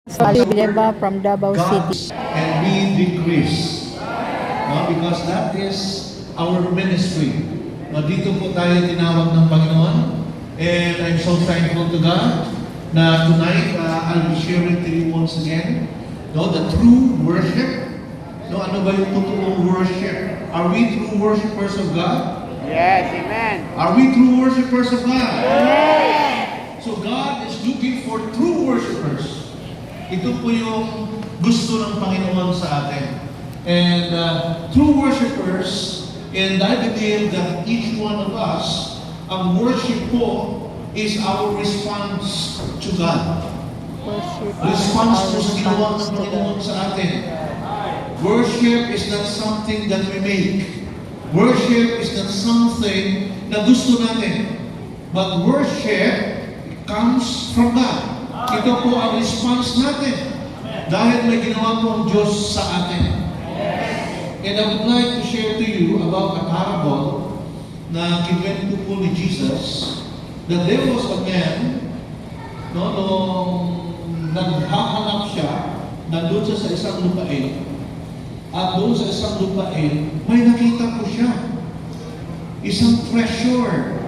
Sally Vileba from Davao City. And we decrease. No? Because that is our ministry. No, dito po tayo tinawag ng Panginoon. And I'm so thankful to God na tonight I'll be sharing to you once again the true worship. No, ano ba yung totoong worship? Are we true worshipers of God? Yes, amen. Are we true worshipers of God? Amen. So God is looking for true worshipers. Ito po yung gusto ng Panginoon sa atin. And true worshipers, and I believe that each one of us, ang worship po is our response to God. Response po sa ginawa ng Panginoon sa atin. Worship is not something that we make. Worship is not something na gusto natin. But worship comes from God. Ito po ang response natin. Dahil may ginawa po ang Diyos sa atin. And I would like to share to you about a parable na kinuwento po ni Jesus. That there was a man, nung naghahanap siya, nandun siya sa isang lupain. At doon sa isang lupain, may nakita po siya. Isang treasure.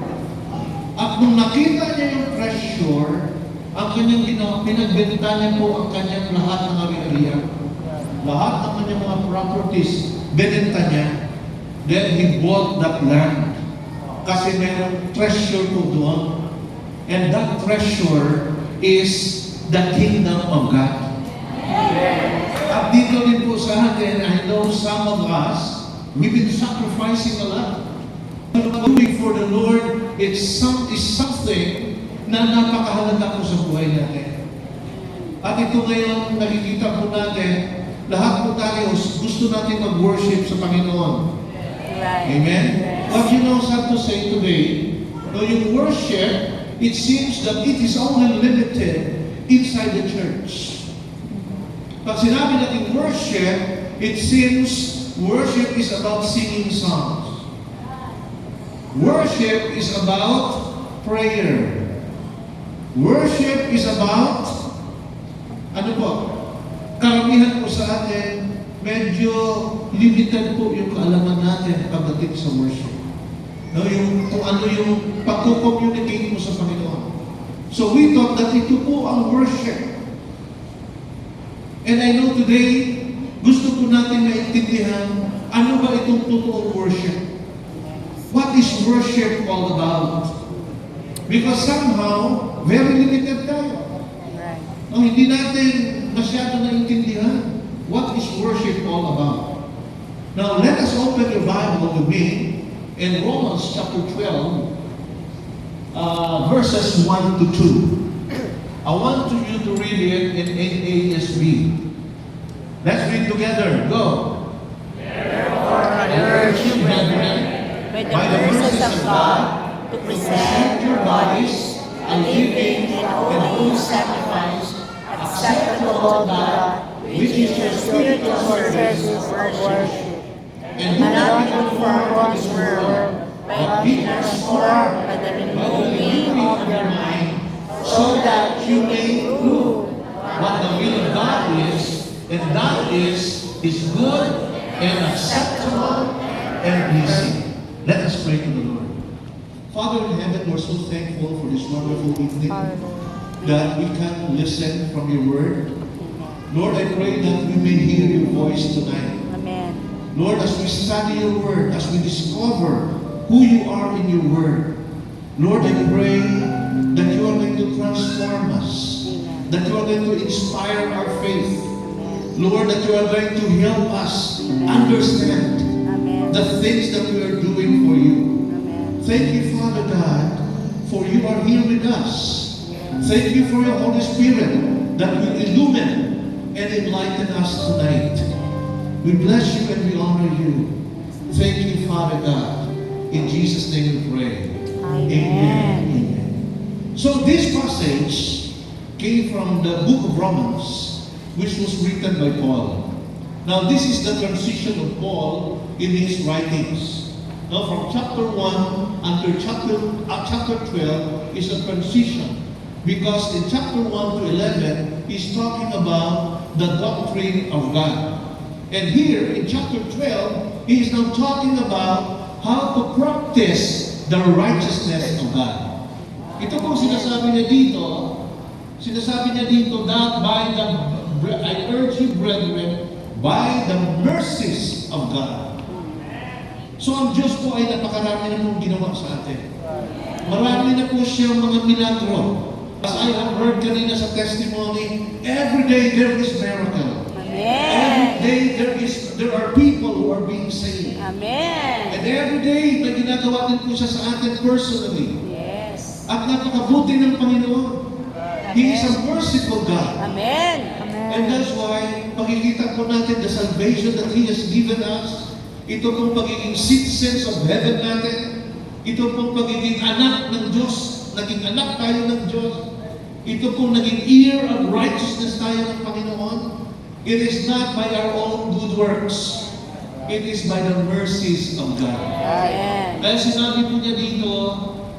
At nung nakita niya yung treasure, ang kanyang ginawa, pinagbenta niya po ang kanyang lahat ng ari-arian. Lahat ng kanyang mga properties, binenta niya. Then he bought that land. Kasi mayroong treasure po doon. And that treasure is the kingdom of God. At dito rin po sa atin, I know some of us, we've been sacrificing a lot. Doing for the Lord is something na napakahalaga po sa buhay natin. At ito ngayon, nakikita po natin, lahat po tayo gusto natin mag-worship sa Panginoon. Amen? But you know, sad to say today, yung worship, it seems that it is only limited inside the church. Pag sinabi natin worship, it seems worship is about singing songs. Worship is about prayer. Worship is about, ano po, karamihan po sa atin, medyo limited po yung kaalaman natin pagdating sa worship. Kung ano yung pag-communicate mo sa Panginoon. So we thought that ito po ang worship. And I know today, gusto po natin maintindihan, ano ba itong totoong worship? What is worship all about? Because somehow, very limited tayo. Hindi natin masyado naintindihan what is worship all about. Now, let us open your Bible with me in Romans chapter 12, verses 1 to 2. I want you to read it in NASB. Let's read together. Go. Therefore, I urge you, brethren, by the mercies of God, to present your bodies a living and holy sacrifice, acceptable to God, which is your spiritual service of worship. And not conform to this world, but be transformed by the renewing of your mind, so that you may prove What the will of God is, and that is His good and acceptable and pleasing. Let us pray to the Lord. Father in heaven, we're so thankful for this wonderful evening that we can listen from your word. Lord, I pray that we may hear your voice tonight. Amen. Lord, as we study your word, as we discover who you are in your word, Lord, I pray that you are going to transform us, that you are going to inspire our faith, Lord, that you are going to help us understand the things that we are doing for you. Thank you, Father God, for you are here with us. Thank you for your Holy Spirit that will illumine and enlighten us tonight. We bless you and we honor you. Thank you, Father God. In Jesus' name we pray. Amen. So this passage came from the book of Romans, which was written by Paul. Now this is the transition of Paul in his writings. Now from chapter 1 until chapter 12 is a transition Because in chapter 1 to 11, he's talking about the doctrine of God. And here in chapter 12, he is now talking about how to practice the righteousness of God. Ito pong sinasabi niya dito that I urge you, brethren, by the mercies of God. So ang Diyos po ay napakarami na pong ginawa sa atin. Marami na po siyang mga milagro. As I have heard kanina sa testimony, every day there is miracle. Every Amen. day there are people who are being saved. Amen. And every day may ginagawa din po siya sa atin personally. Yes. At napakabuti ng Panginoon. He is a merciful God. Amen. And that's why, makikita po natin the salvation that He has given us. Ito pong pagiging citizens of heaven natin. Ito pong pagiging anak ng Diyos. Naging anak tayo ng Diyos. Ito pong naging ear of righteousness tayo ng Panginoon. It is not by our own good works. It is by the mercies of God. Amen. Kaya sinabi po niya dito,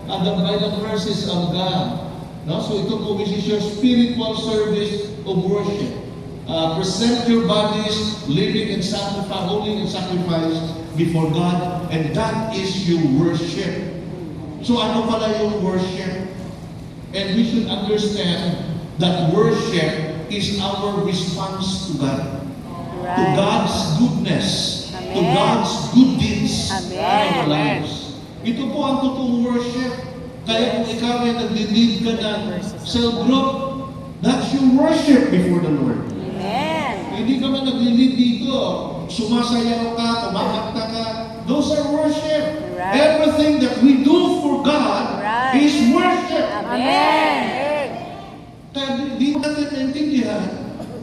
by the mercies of God. No? So ito po, which is your spiritual service of worship. Present your bodies, living and sacrifice, holy and sacrifice before God, and that is your worship. So ano pala yung worship? And we should understand that worship is our response to God. To Right. God's goodness. To Amen. God's good deeds Amen. in our lives. Ito po ang totoong worship. Kaya kung ikaw ay nag-lead ka ng cell group, that's your worship before the Lord. Amen. Hindi ka man nag-lead dito, sumasayaw ka, kumakanta ka. Those are worship. Right. Everything that we do for God Right. is worship. Amen. Kaya di natin naintindihan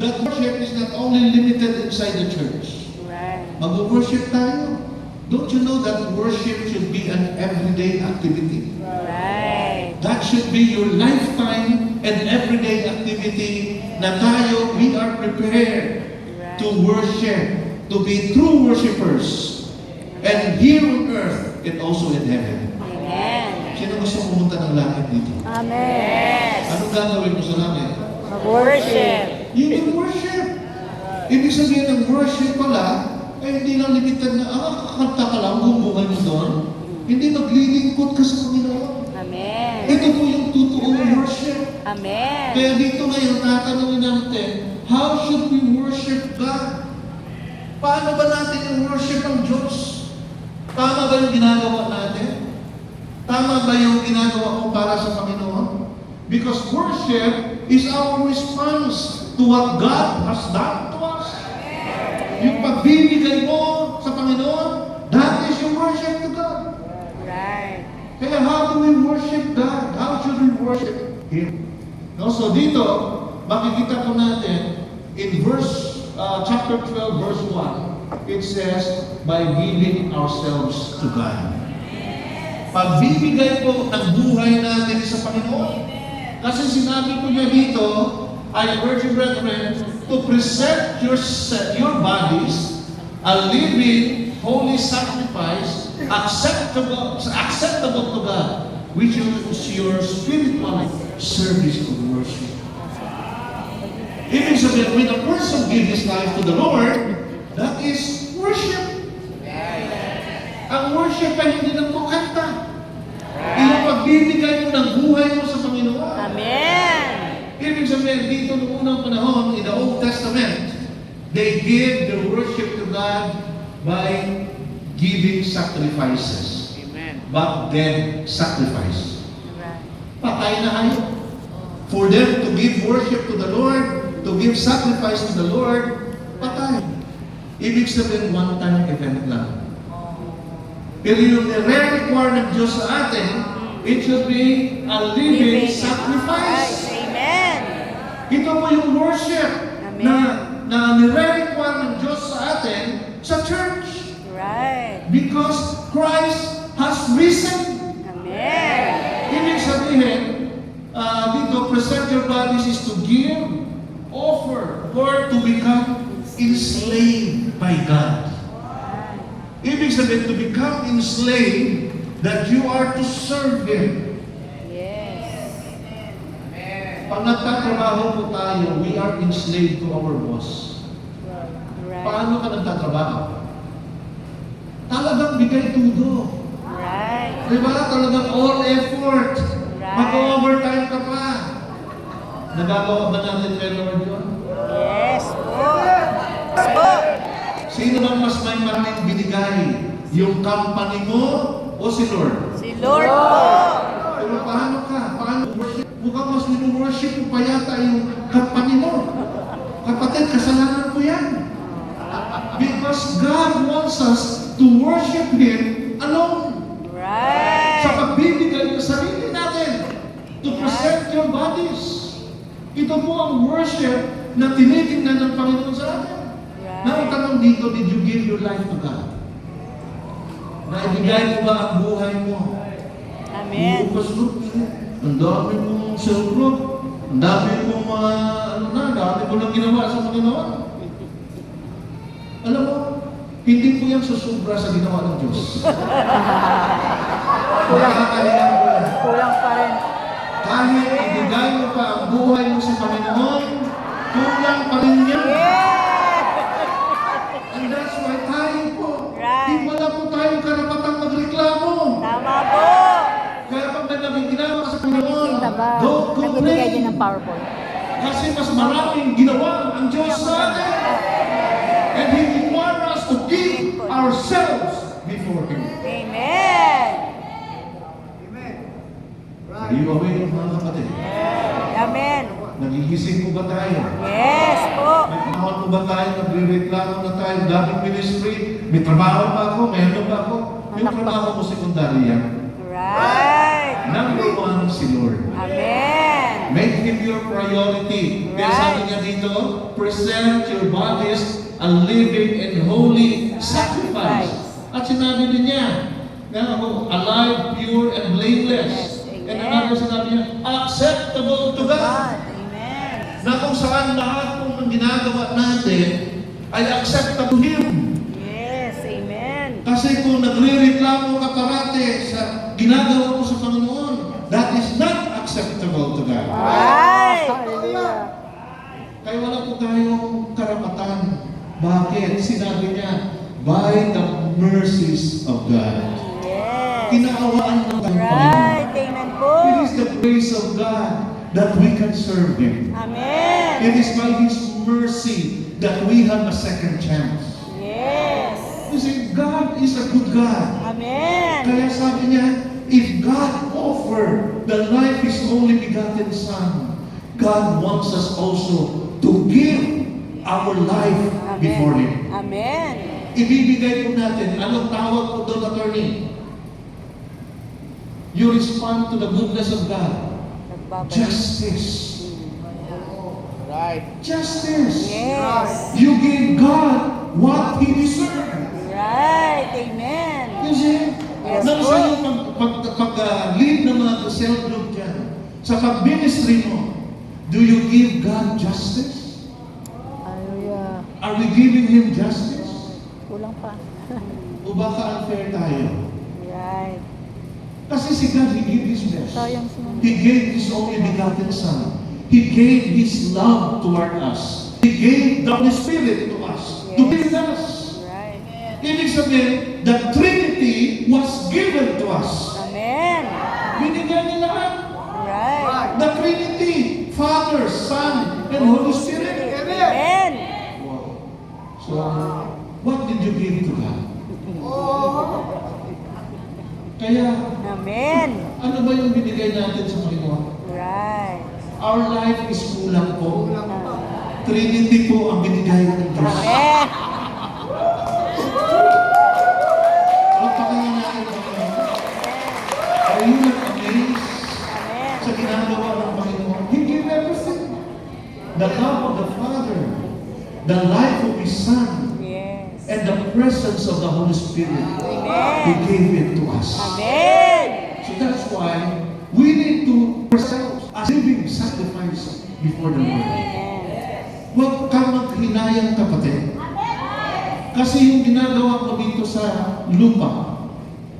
that worship is not only limited inside the church. Right. Mag-worship tayo. Don't you know that worship should be an everyday activity? Right. That should be your lifetime and everyday activity na tayo, we are prepared to worship, to be true worshipers. And here on earth and also in heaven. Amen. Sino gusto pumunta ng langit dito? Amen. Anong gagawin mo sa langit? Worship. You will worship. Ibig sabihin ng worship pala, ay hindi lang limited na, kakanta ka lang, buong buhay mo doon. Hindi maglilingkod ka sa Panginoon. Amen. Ito po yung totoong worship. Amen. Kaya dito ngayon, tatanungin natin, how should we worship God? Paano ba natin yung worship ang Diyos? Tama ba yung ginagawa natin? Tama ba yung ginagawa ko para sa Panginoon? Because worship is our response to what God has done to us. Yung pagbibigay mo sa Panginoon, that is your worship to God. Right. Kaya how do we worship God? How should we worship Him? No? So dito, makikita po natin in chapter 12, verse 1, it says, by giving ourselves to God. Pagbibigay po ng buhay natin sa Panginoon. Kasi sinabi po niya dito, I urge you, brethren, to present your bodies a living, holy sacrifice, acceptable to God, which is your spiritual service of worship. Ibig sabihin, when a person gives his life to the Lord, that is worship. Ang worship ay hindi lang mo kanta. Yung pagbibigay mo ng buhay mo sa Panginoon. Amen. Ibig sabihin, dito noong unang panahon, in the Old Testament, they give their worship to God by giving sacrifices. Amen. But then, sacrifice. Right. Patay na kayo. For them to give worship to the Lord, to give sacrifice to the Lord, patay. Ibig sabihin, one-time event lang. Pero yung nire-require ng Diyos sa atin, it should be a living sacrifice. Amen. Ito po yung worship Amen. na nire-require ng Diyos sa atin sa church. Right. Because Christ has risen. Amen. Ibig sabihin, dito, present your bodies is to give, offer, or to become enslaved by God. Ibig sabihin, to become enslaved, that you are to serve Him. Yes. Pag nagtatrabaho po tayo, we are enslaved to our boss. Right. Paano ka nagtatrabaho? Talagang bigay tudo. Right. Diba? Talagang all effort. Right. Mag-overtime ka pa. Nagagawa ba natin kay Lord yun? Yes po. Yes po. Sino bang mas may maraming binigay? Yung company mo o si Lord? Si Lord po. Pero paano ka? Paano worship? Mukhang mas worship mo pa yata yung company mo. Kapatid, kasalanan mo yan. Because God wants us to worship Him alone. Right. Sa pagbibigay ng sarili natin. To present your bodies. Ito po ang worship na tinitingnan ng Panginoon sa atin. Na ang tanong dito, did you give your life to God? Naibigay mo ba ang buhay mo? Amen. Pastor, ang dami mong self-group, ang dami mong mga, ang dami mo lang ginawa sa Panginoon. Alam mo, hindi po yan susubra sa ginawa ng Diyos. Nakakalilang ko yan. Kulang pa rin. Kahit ibigay mo pa ang buhay mo sa Panginoon, kulang pa rin yan. And that's why tayo po, Right. wala po tayong karapatang magreklamo. Tama po. Kaya pag may naging ginawa sa Panginoon, Taba, don't nagbibigay din complain. ng PowerPoint. Kasi mas maraming ginawa ang Diyos sa atin. And He requires us to give ourselves before Him. Amen. Are you aware, mga kapatid? Amen. Nagigising po ba tayo? Yes po. May panahon po ba tayo, nagre-reklamo na tayo, daming ministry, may trabaho pa ako, mayroon ba ako? Yung trabaho mo sekundary yan. Right. Number one, si Lord. Amen. Make Him your priority. Kaya sabi niya dito, present your bodies a living and holy sacrifice. At sinabi din niya, na ako, alive, pure, and blameless. Yes, And amen. another sinabi niya, acceptable to God. God. Amen. Na kung saan lahat ng ginagawa natin ay acceptable to Him. Yes. Amen. Kasi kung nagre-reklamo ka parate sa ginagawa mo sa Panginoon, that is not acceptable to God. Right. Hallelujah. Kaya wala po tayong karapatan. Bakit? Sinabi niya, by the mercies of God. Yes. Kinaawaan ng Panginoon. Right. Amen po. It is the grace of God that we can serve Him. Amen. It is by His mercy that we have a second chance. Yes. You see, God is a good God. Amen. Kaya sabi niya, if God offered the life His only begotten Son, God wants us also to give our life before Him. Amen. Ibibigay po natin, anong tawag po doon, attorney? You respond to the goodness of God. Nagbabalik. Justice. Right. Justice. Yes. You give God what He deserves. Right. Amen. You see? Yes, Nang po. sa iyo pag-lead ng mga cell group dyan, sa pag-ministry mo, do you give God justice? Hallelujah. Are we giving Him justice? Kulang pa. O baka unfair tayo? Right. Kasi si God, He gave His best. Sayang si Mama. He gave His only begotten Son. He gave His love toward us. He gave the Holy Spirit to us, to be with us. Right. Ibig sabihin, the Trinity was given to us. Amen. Binigyan niya lahat. Right. The Trinity, Father, Son, and Holy Spirit. Amen. Wow. So, what did you give to God? Kaya, Amen. ano ba yung binigay natin sa Panginoon? Right. Our life is kulang po. Trinity po ang binigay ng Diyos. Amen. Pagpakain natin ang Panginoon. Are you not amazed Amen. sa ginagawa ng Panginoon? He gave everything. The love of the Father, the life of His Son, Yes. and the presence of the Holy Spirit. Amen. He gave it to us. Amen. So that's why we need to ourselves as living sacrifice before the Lord. Amen. Huwag kang maghinayang, kapatid. Kasi yung ginagawa mo dito sa lupa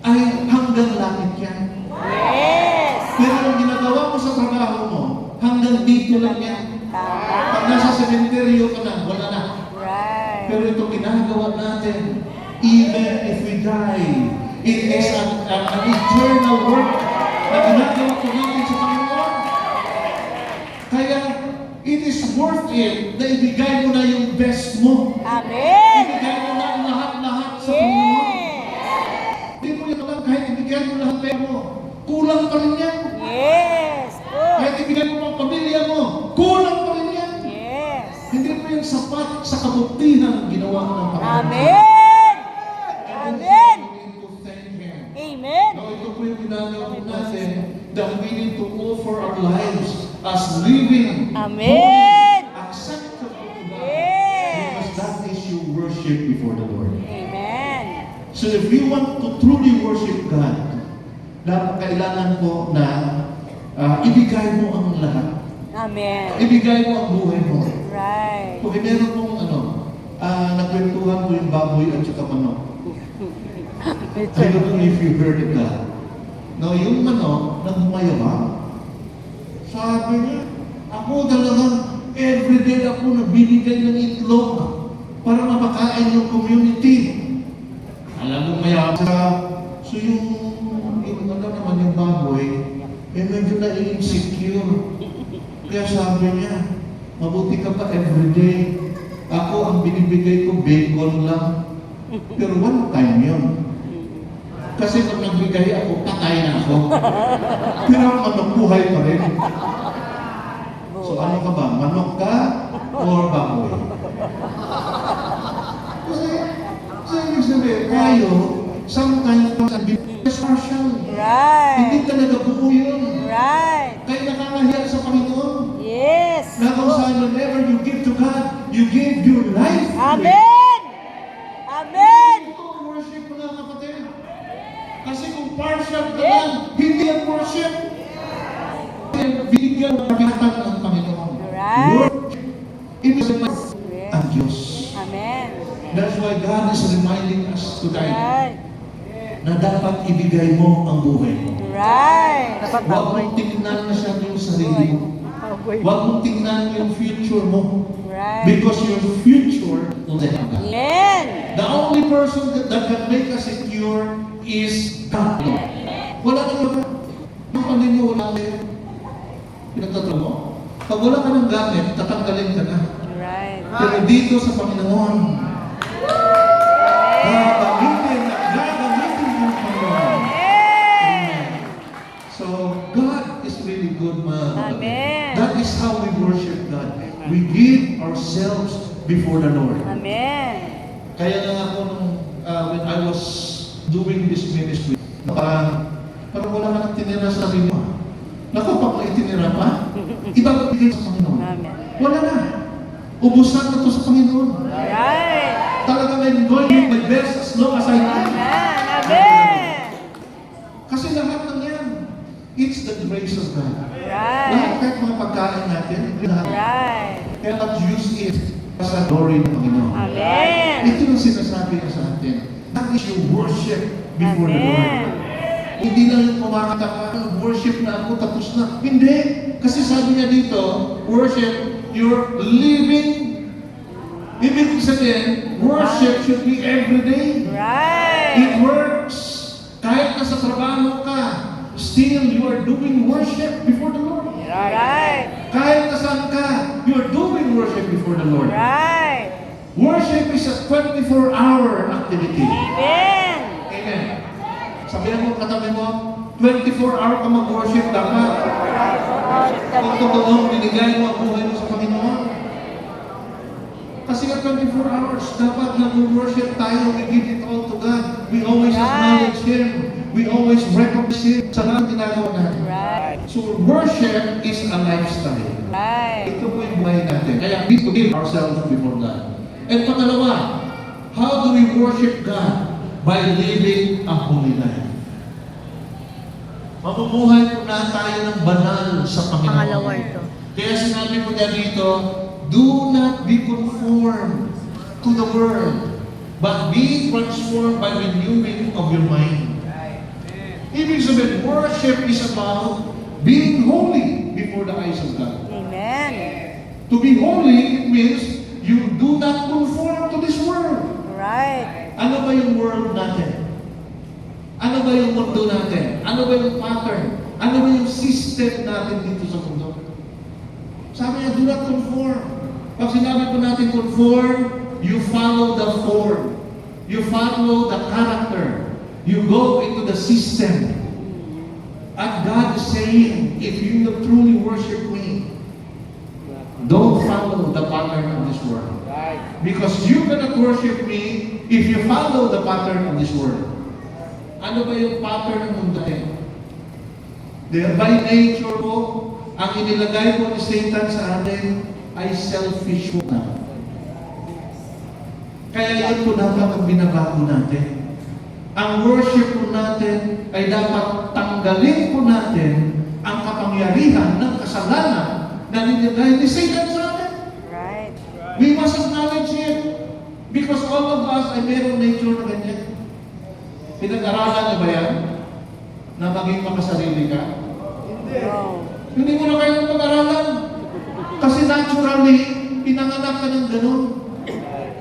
ay hanggang langit yan. Yes. Pero yung ginagawa mo sa trabaho mo, hanggang hanggang dito lang yan. Tama. Pag nasa sementeryo ka na, wala na. Right. Pero ito ginagawa natin, even if we die, it is an eternal work na ginagawa ko natin sa Panginoon. Kaya, it is worth it na ibigay mo na yung best mo. Amen. Ibigay mo na ang lahat-lahat sa Panginoon. Yes. Hindi mo yan alam, kahit ibigay mo lahat pera mo, kulang pa rin yan. Yes. Good. Kahit ibigay mo ang pamilya mo, kulang pa rin yan. Yes. Hindi mo yung sapat sa kabutihan ng ginawa mo ng Panginoon. Amen. And this Amen. is we need to thank Him. Amen. Now, ito po yung ginagawa natin that we need to offer our lives as living, Amen. holy, acceptable to God. Yes. Because that is your worship before the Lord. Amen. So if you want to truly worship God, dapat kailangan po na ibigay mo ang lahat. Amen. Ibigay mo ang buhay mo. Right. Kung meron pong nagkwentuhan ko yung baboy at saka manok. I don't know if you heard of that. No, yung manok, nagmayabang. Sabi niya, ako talaga, everyday ako nagbibigay ng itlog para mapakain yung community. Alam mo, mayabang siya. So yung naman yung baboy, medyo na-insecure. Kaya sabi niya, mabuti ka pa everyday. Ako, ang binibigay ko, bacon lang. Pero one time yun. Kasi kung nagbigay ako, patay na ako. Pero ang manok buhay pa rin. So ano ka ba? Manok ka or baboy? Kasi ibig sabihin, tayo, sometimes it's partial. Hindi Right. talaga buo yun. Right. Kaya nakakahiya sa Panginoon. Yes. Na kung saan whenever you give to God, you give your life. to Him. Amen. Amen. Ito ang worship, mga kapatid. Kasi kung partial ka lang, hindi ang worship. Binigyan ng kapitatan ng Panginoon. Right. Worship. Ibig sabihin ang Diyos. Amen. That's why God is reminding us tonight Right. na dapat ibigay mo ang buhay mo. Right. Dapat Huwag baboy. mong tingnan masyado yung sarili mo. Baboy. Huwag mong tingnan yung future mo. Right. Because your future will have God. Amen. The only person that can make us secure is God. Wala nang iba. Ang pamilya mo, wala kayo. Pinagtatalo mo. Pag wala ka ng gamit, tatanggalin ka na. Right. Pero dito sa Panginoon, gagamitin yung Panginoon. Amen. So, God is really good, man. Amen. That is how we worship God. We give ourselves before the Lord. Amen. Kaya nga ako when I was doing this ministry, parang wala ka nang tinira sa sarili mo. Naku, pag may tinira pa, ibabigay sa Panginoon. Amen. Wala na. Ubusan na to sa Panginoon. Right. Talagang I'm going to my best as long as I can. Amen. Amen. Kasi lahat ng yan, it's the grace of God. Lahat Right. kahit mga pagkain natin, lahat. Right. Kaya use it sa glory ng Panginoon. Amen. Ito yung sinasabi niya sa atin. That is your worship before the Lord. Amen. Hindi lang yung kumakata ka, worship na ako, tapos na. Hindi. Kasi sabi niya dito, worship, you're living. Ibig sabihin, worship should be every day. Right. It works. Kahit nasa trabaho ka, still you are doing worship before the Lord. Right. Kahit nasaan ka, you are doing worship before the Lord. Right. Worship is a 24-hour activity. Amen. Amen. Sabihan mo katabi mo, 24-hour ka mag-worship dapat. Kung totoong binigay mo ang buhay mo sa Panginoon. Kasi nga 24 hours, dapat nag-worship tayo, we give it all to God. We always acknowledge Him. We always recognize Him sa lahat ginagawa natin. Right. So worship is a lifestyle. Right. Ito po yung buhay natin. Kaya we need to give ourselves before God. And pangalawa, how do we worship God? By living a holy life. Mamumuhay po na tayo ng banal sa Panginoon. Pangalawa ito. Kaya sinabi po niya dito, do not be conformed to the world, but be transformed by renewing of your mind. Ibig sabihin, worship is about being holy. before the eyes of God. Amen. To be holy means you do not conform to this world. Right. Ano ba yung world natin? Ano ba yung mundo natin? Ano ba yung pattern? Ano ba yung system natin dito sa mundo? Sabi niya, do not conform. Pag sinabi po natin conform, you follow the form. You follow the character. You go into the system. And God is saying, if you will truly worship me, don't follow the pattern of this world. Right. Because you cannot worship me if you follow the pattern of this world. Ano ba yung pattern ng mundo? By nature po, ang inilagay po ni Satan sa atin ay selfish na. Kaya yan po dapat ang binabago natin. Ang worship po natin ay dapat tanggalin po natin ang kapangyarihan ng kasalanan na nilagay ni Satan sa atin. Right. We must acknowledge it. Because all of us ay mayroong nature na ganyan. Pinag-aralan niyo ba yan? Na maging makasarili ka? No. Hindi mo na kailang pag-aralan. Kasi naturally, pinanganak ka ng ganun.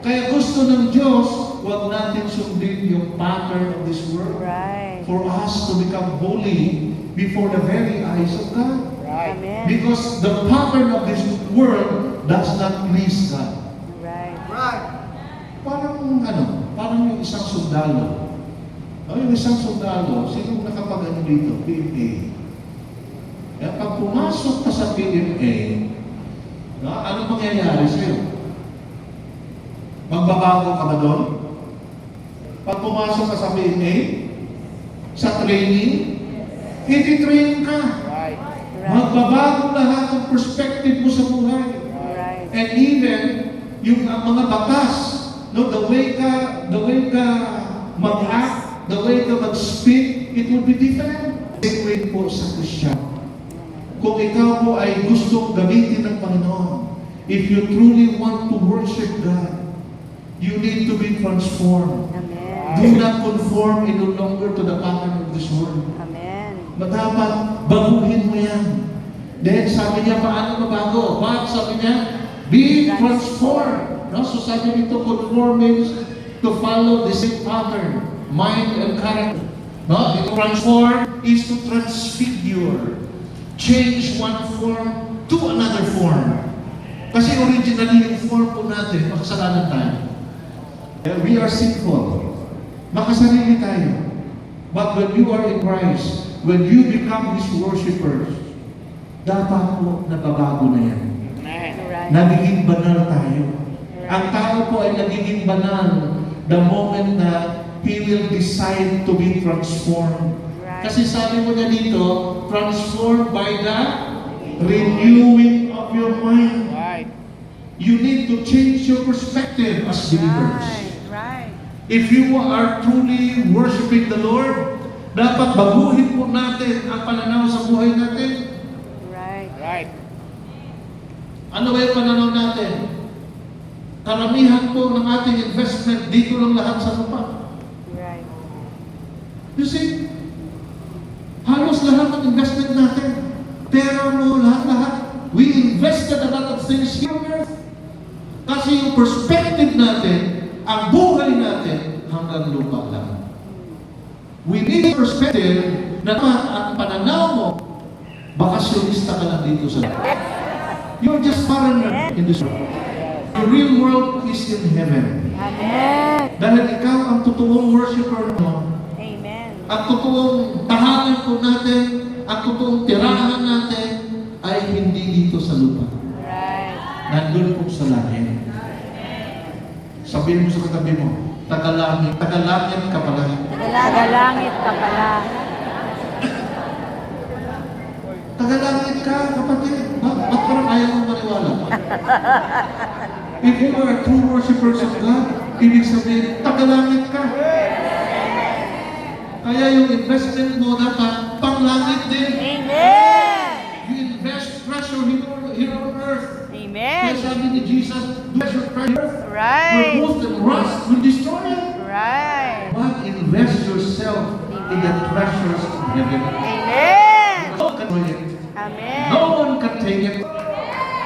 Kaya gusto ng Diyos, huwag natin sundin yung pattern of this world. Right. For us to become holy before the very eyes of God. Right. Amen. Because the pattern of this world does not please God. Right. Right. Parang yung isang sundalo. Yung isang sundalo, sino nakapag-ano dito? PMA. Kaya pag pumasok ka sa PMA, ano mangyayari sa'yo? Magbabago ka ba doon? Pag pumasok ka sa PMA, sa training, iti-train ka. Right. Right. Magbabago lahat ng perspective mo sa buhay. Right. And even yung mga batas, no, the way ka mag-act, the way ka mag-speak, it will be different. Same way po sa Christian. Kung ikaw po ay gustong gamitin ng Panginoon, if you truly want to worship God, you need to be transformed. Amen. Do not conform any longer to the pattern of this world. Amen. Dapat baguhin mo yan. Then sabi niya, paano mabago? What? Sabi niya, be transformed. No? So sabi nito, conform means to follow the same pattern, mind and character. No? To transform is to transfigure. Change one form to another form. Kasi originally yung form po natin, makasalanan tayo. We are sinful. Makasarili tayo. But when you are in Christ, when you become His worshipers, dapat po nababago na yan. Amen. Right. Nagiging banal tayo. Ang tao po ay nagiging banal the moment na he will decide to be transformed. Right. Kasi sabi mo na dito, transformed by the renewing of your mind. Right. You need to change your perspective as believers. Right. If you are truly worshiping the Lord, dapat baguhin po natin ang pananaw sa buhay natin. Right. Right. Ano ba yung pananaw natin? Karamihan po ng ating investment dito lang lahat sa lupa. Right. You see, halos lahat ng investment natin, pera mo, lahat-lahat. We invested a lot of things here on earth. Kasi yung perspective natin, ang buhay natin, hanggang lupa lang. We need a perspective na ang pananaw mo, bakasyonista ka lang dito sa lupa. You're just foreigner in this world. The real world is in heaven. Amen. Dahil ikaw ang totoong worshiper mo, Amen. ang totoong tahanan po natin, ang totoong tirahan natin, ay hindi dito sa lupa. Right. Nandun po sa langit. Sabihin mo sa katabi mo, tagalangit ka pala. Tagalangit ka pala. Tagalangit ka, kapatid. Ba't parang ayaw mong maniwala? If you are a true worshippers of God, ibig sabihin, tagalangit ka. Kaya yung investment mo dapat panglangit din. Amen. You invest treasure here on earth. Kaya Amen. sabi ni Jesus, treasure earth, where Right. moth and rust will destroy it. Right. But invest yourself in the treasures of heaven. Amen. No one can destroy it. Amen. No one take it?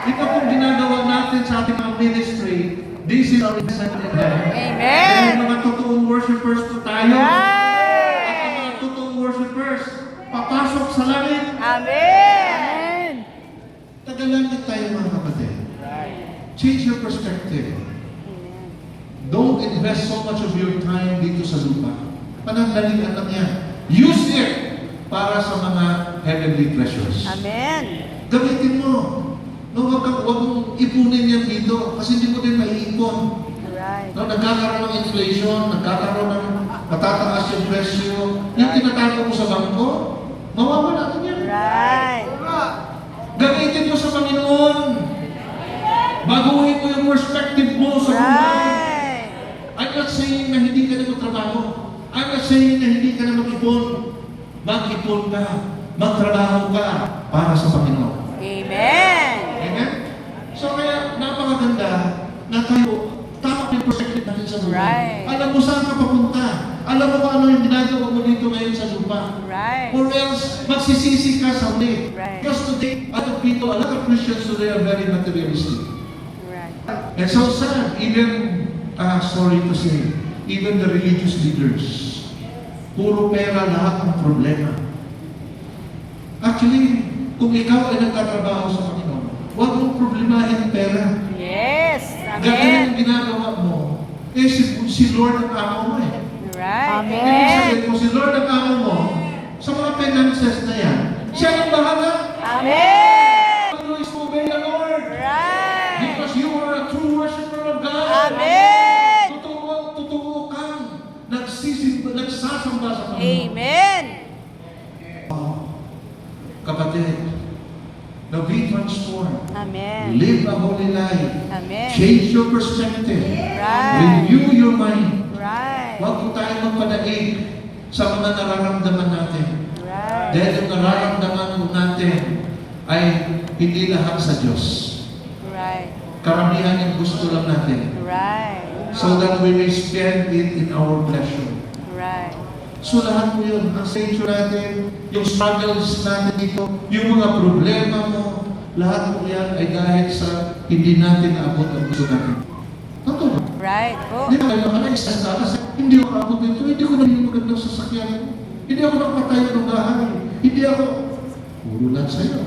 Ito pong ginagawa natin sa ating mga ministry. This is our investment in heaven. Amen. Dahil mga totoong worshipers po tayo. At Right. ang mga totoong worshipers, papasok sa langit. Amen. Tagalan na tayo mga kapatid. Change your perspective. Don't invest so much of your time dito sa lupa. Panandalian lang yan. Use it para sa mga heavenly treasures. Amen. Gamitin mo. No, wag mong ipunin yan dito kasi hindi mo din maiipon. Right. No, nagkakaroon ng inflation, nagkakaroon ng matataas yung presyo. Yung tinatago mo sa bangko, mawawala din yan. Right. Gamitin mo sa Panginoon. Baguhin mo yung perspective mo sa buhay. Right. I'm not saying na hindi ka na magtrabaho. I'm not saying na hindi ka na mag-ipon. Mag-ipon ka. Magtrabaho ka para sa Panginoon. Amen. Amen? So kaya napakaganda na tayo tama yung perspective natin sa buhay. Right. Alam mo saan ka papunta. Alam mo kung ano yung ginagawa mo dito ngayon sa lupa. Right. Or else, magsisisi ka sa huli. Right. Because today, a lot of Christians today are very materialistic. Right. And so sad, even, sorry to say, even the religious leaders, puro pera lahat ang problema. Actually, kung ikaw ay nagtatrabaho sa Panginoon, huwag mong problemahin ang pera. Yes. Ganyan Amen. ang ginagawa mo. Eh, si Lord ang amo mo eh. Right. Amen. Ibig sabihin, kung si Lord ang amo mo, sa mga finances na yan, siya ang bahala. Amen. Always obey the Lord. Right. Because you are a true worshiper of God. Amen. Totoo kang nagsasamba sa Panginoon. Amen. Kapatid, now be transformed. Amen. Live a holy life. Amen. Change your perspective. Right. Renew your mind. Right. Huwag po tayo magpadaig sa mga nararamdaman natin. Right. Dahil yung nararamdaman po natin ay hindi lahat sa Diyos. Right. Karamihan yung gusto lang natin. Right. So that we may spend it in our pleasure. Right. So lahat po yun, ang sensyo natin, yung struggles natin dito, yung mga problema mo, lahat po yan ay dahil sa hindi natin naabot ang gusto natin. Totoo ba? Right. Po. Hindi ba kayo naka-extend na kasi hindi ako naabot dito, hindi ko naging magandang sasakyan, hindi ako nagpatayo ng bahay, hindi ako, puro lang sa'yo.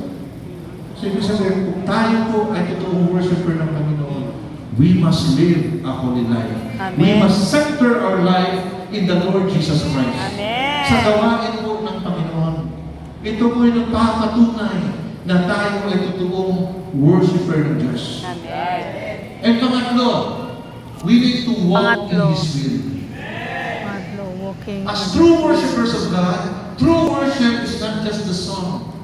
So ibig sabihin, kung tayo po ay totoong worshiper ng Panginoon, we must live a holy life. Amen. We must center our life in the Lord Jesus Christ. Amen. Sa gawain po ng Panginoon. Ito po yung nagpapatunay na tayo ay totoong worshiper ng Diyos. Amen. And pangatlo, we need to walk Pangatlo. in His will. Madlo, walking. As true worshipers of God, true worship is not just the song.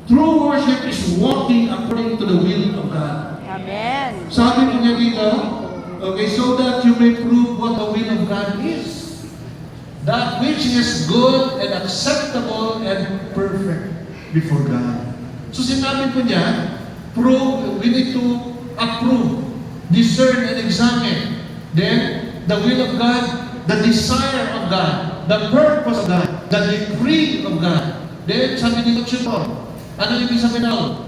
True worship is walking according to the will of God. Amen. Sabi po niya dito, okay, so that you may prove what the will of God is. That which is good and acceptable and perfect before God. So sinabi po niya, prove, we need to approve, discern and examine. Then, the will of God, the desire of God, the purpose of God, the decree of God. Then, sabi dito, ano ibig sabihin na?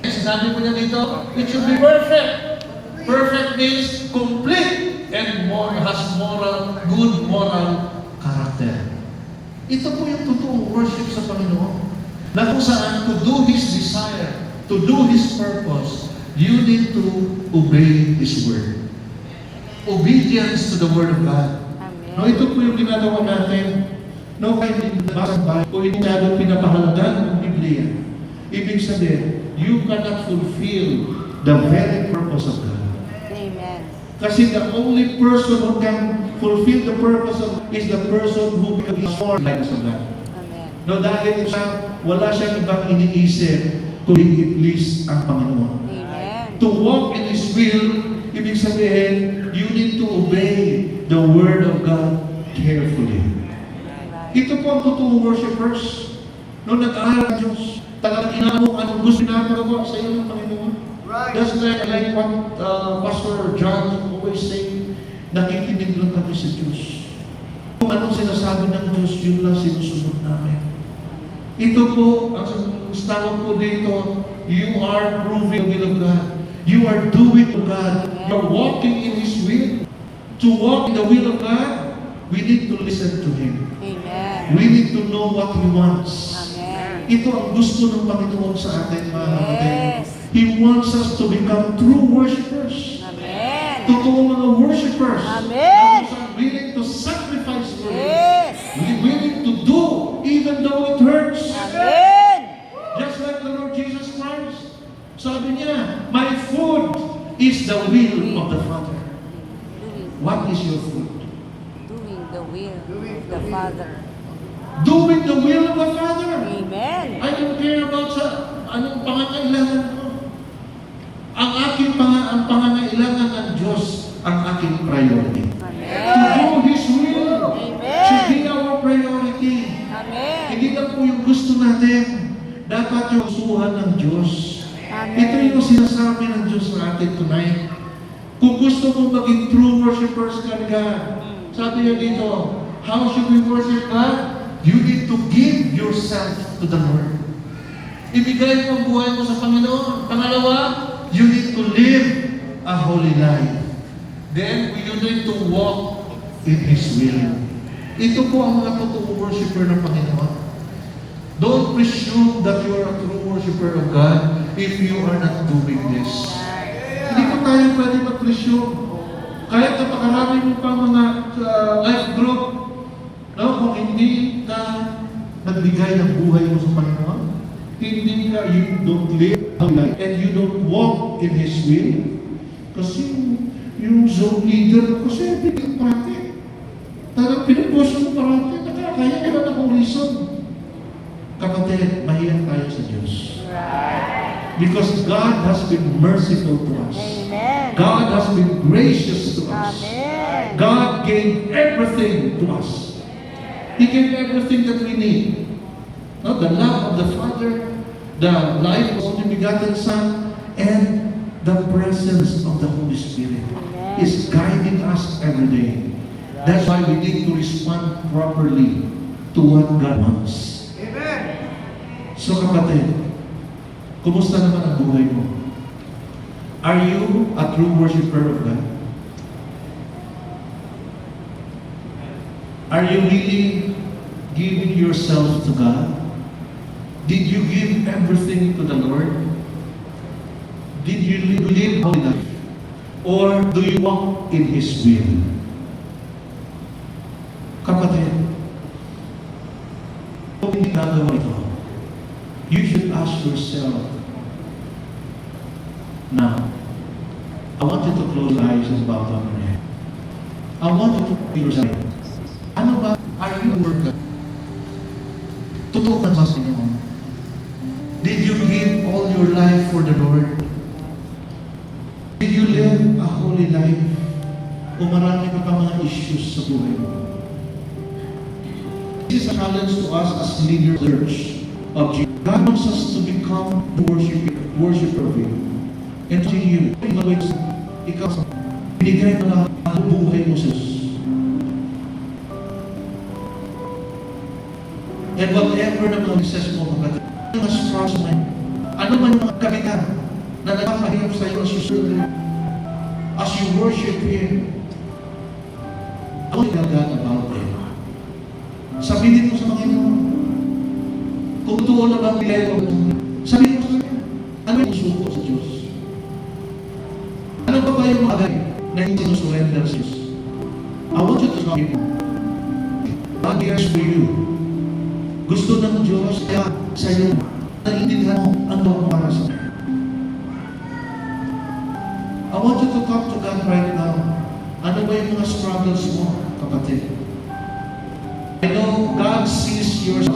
Sinabi po niya dito, it should be perfect. Perfect means complete and has good moral character. Ito po yung totoong worship sa Panginoon. Na kung saan to do His desire, to do His purpose, you need to obey His word. Obedience to the word of God. Amen. No, ito po yung ginagawa natin. No, kahit hindi nabasa ba, o hindi natin pinapahalagan ng Biblia. Ibig sabihin, you cannot fulfill the very purpose of God. Amen. Kasi the only person who can fulfill the purpose of is the person who becomes more like God. Amen. No, dahil wala siyang ibang iniisip kundi at least ang Panginoon. Amen. To walk in His will, ibig sabihin, you need to obey the Word of God carefully. Right. Ito po ang totoong worshipers. No, nag-aaral ang Diyos. Talagang inamo anong gusto ginagawa sa iyo ng Panginoon. That's like what Pastor John always say, nakikinig lang kami sa Diyos. Kung anong sinasabi ng Diyos, yun lang sinusunod namin. Ito po, ang tawag po dito, you are proving the will of God. You are doing to God. You are walking in His will. To walk in the will of God, we need to listen to Him. Amen. We need to know what He wants. Amen. Ito ang gusto ng Panginoon sa atin, mga kapatid. Yes. He wants us to become true worshipers. Amen. Totoo mga worshipers. Amen. Na are willing to sacrifice for Him. Yes. Willing to do even though it hurts. Amen. Just like the Lord Jesus Christ. Sabi niya, my food is the will of the Father. What is your food? Doing the will of the Father. Doing the will of the Father. Amen. I don't care about sa anong pangangailangan ko. Ang pangangailangan ng Diyos ang aking priority. To Amen. do His will Amen. should be our priority. Amen. Hindi lang po yung gusto natin. Dapat yung gustuhan ng Diyos. Amen. Ito yung sinasabi ng Diyos sa atin tonight. Kung gusto mong maging true worshipers ka God, sabi niya dito, how should we worship God? You need to give yourself to the Lord. Ibigay mo ang buhay mo sa Panginoon. Pangalawa, you need to live a holy life. Then, you need to walk in His will. Ito po ang mga totoong worshiper ng Panginoon. Don't presume that you are a true worshiper of God if you are not doing this. Hindi po tayo pwede mag-presume. Kahit napakarami mo pa mga life group, no, kung hindi ka nagbigay ng buhay mo sa Panginoon, hindi ka, you don't live and you don't walk in His will. Kasi yung zone leader ko kasi bigyan parati. Talagang pinupuso mo parati, nakakaya ka na ng reason. Kapatid, mahiyak tayo sa Diyos. Because God has been merciful to us. Amen. God has been gracious to us. Amen. God gave everything to us. He gave everything that we need. No, the love of the Father, the life of the only begotten Son, and the presence of the Holy Spirit is guiding us every day. That's why we need to respond properly to what God wants. Amen. So kapatid, kumusta naman ang buhay mo? Are you a true worshiper of God? Are you really giving yourself to God? Did you give everything to the Lord? Did you live holy life? Or do you walk in His will? Kapatid, kung hindi nagawa ito, you should ask yourself, now, I want you to close your eyes and bow down your head. I want you to feel yourself. Ano ba? Are you working? Totoo ba sa inyo? Did you give all your life for the Lord? Did you live a holy life? O marami ka pa mga issues sa buhay mo? This is a challenge to us as leaders of the Church of Jesus. God wants us to become the worshiper of Him. And to you, ikaw, binigay mo lang ang buhay mo sa Diyos. And whatever na mga success mo, mga mga struggles mo, ano man mga kabitan na nagpapahirap sa iyo as you worship Him, don't tell God about it. Sabihin mo sa Panginoon, kung totoo na bang bilay ko, sabihin mo sa Kanya, ano yung suko sa Diyos? Ano ba yung mga bagay na hindi sinusurrender sa Diyos? I want you to know Him. God cares for you. Gusto ng Diyos, kaya sa iyo, naiintindihan mo ang doon para sa Kanya. I want you to talk to God right now. Ano ba yung mga struggles mo, kapatid? I know God sees yours.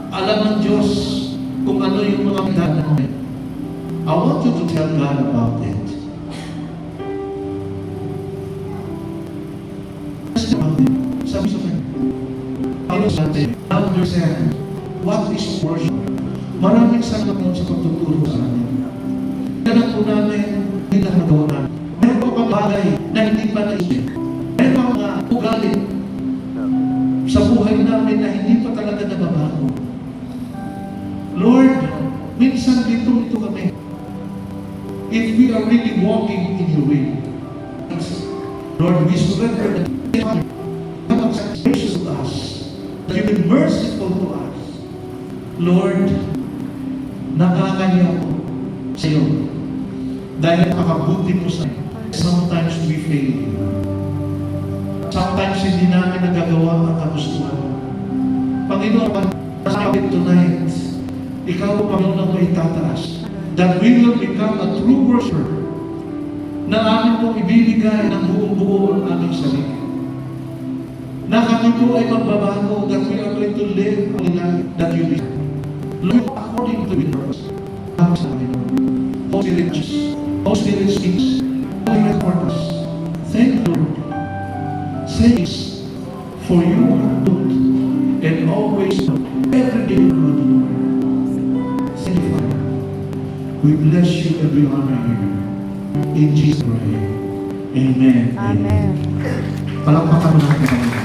Alam ng Diyos kung ano yung mga danan mo. I want you to tell God about it. Sabi sa kanya, ano sa atin? Understand what is worship. Maraming salamat mo sa pagtuturo sa atin. Kailan po namin hindi na nagawa namin. Meron pa pang bagay na hindi pa naisip. Meron pa mga ugali sa buhay namin na hindi pa talaga nababago. Lord, Minsan dito kami. If we are really walking in your way, Lord, we surrender and have gracious to us, that you be merciful to us. Lord, nakakaya ko sa iyo dahil nakakabuti mo sa amin. Sometimes we fail you. Sometimes hindi namin nagagawa ang kagustuhan mo. Panginoon, sabi tonight, ikaw, Panginoon, ang may tataas. That we will become a true worshiper na amin pong ibibigay ng buong-buo ang aming sarili. Na kami po ay magbabago, that we are going to live a life that you live. Lord, according to your purpose, ang sa amin. Holy Spirit, Holy Spirit speaks. Holy Spirit, thank you, Lord. Thanks for you are good and always good. Every day, Lord. Thank you, Father. We bless you and we honor you. In Jesus' name. Amen. Amen. Palakpakan mo natin.